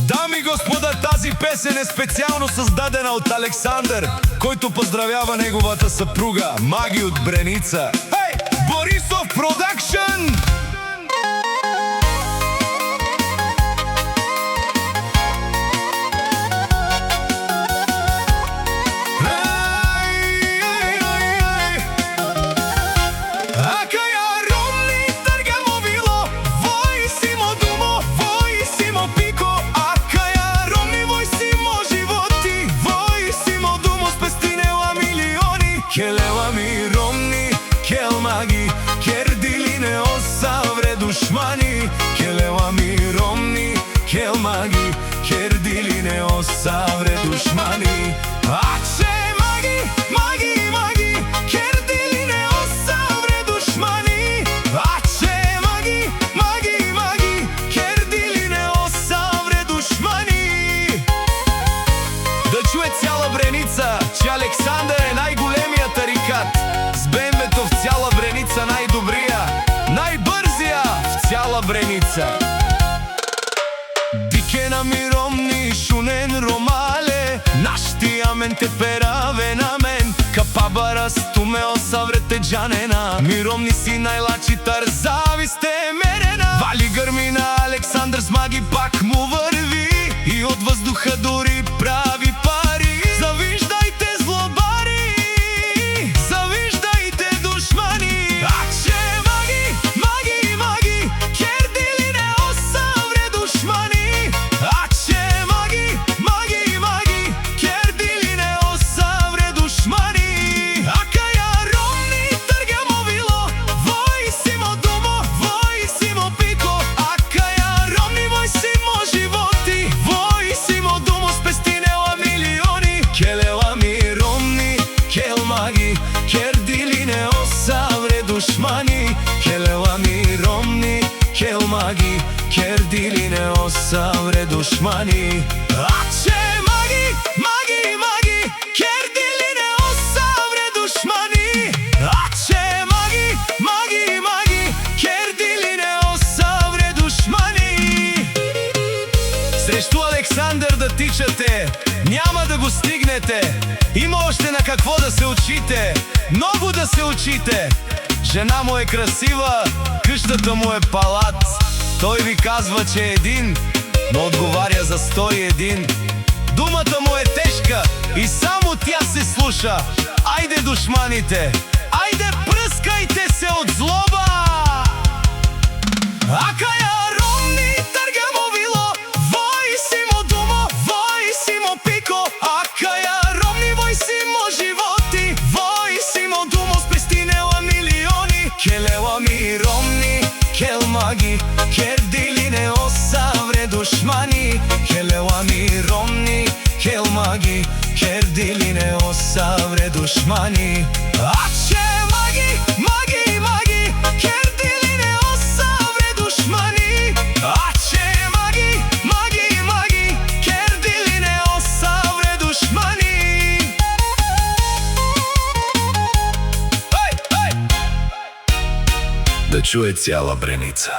Дами и господа, тази песен е специално създадена от Александър, който поздравява неговата съпруга Маги от Бреница. Борисов Продакшън! Келевами ромни, кел маги, кердилине осавре душмани. Келевами ромни, кел маги, кердилине осавре душмани. Аче маги, маги, маги, кердилине осавре душмани. Аче маги, маги, маги, кердилине осавре душмани. Да чуе цяла Бреница, че Александър е най-големият тарикат. С бембето в цяла Бреница най-добрия, най-бързия в цяла Бреница. Дикена ми ромни, шунен ромале, нашти амен те пераве на мен. Капабара стуме осаврете джанена, ми ромни си най-лачи тързави сте мерена. Вали гърмина Александър с маги пак му върви и от въздуха дори прави пари. Завиждайте злобари, завиждайте душмани. Аче маги, маги, маги, кердилине осавре душмани. Аче маги, маги, маги, кердилине осавре душмани. Акая ромни търгемо вило, вой симо думо, вой симо пико. Акая ромни вой симо животи, вой симо думо спестинела милиони. Келевами ромни, кел маги, кердилине осавре душмани. Келевами ромни, кел маги, кердилине осавре душмани. Аче маги, маги, маги, кердилине осавре душмани. Аче маги, маги, маги, кердилине осавре душмани. Срещу Александър да тичате, няма да го стигнете. Има още на какво да се учите, много да се учите. Жена му е красива, къщата му е палат. Той ви казва, че е един, но отговаря за 101. Думата му е тежка и само тя се слуша. Айде душманите, айде пръскайте се от злоба. Акая ромни търгемо вило, вой симо думо, вой симо пико. Акая ромни вой симо животи, вой симо думо спестинела милиони. Келевами ромни, кел маги, кердилине осавре душмани. Келевами ромни, кел маги, кердилине осавре душмани. Аче маги, маги, маги, кердилине осавре душмани. Аче маги, маги, маги, кердилине осавре душмани. Да чуе цяла Бреница.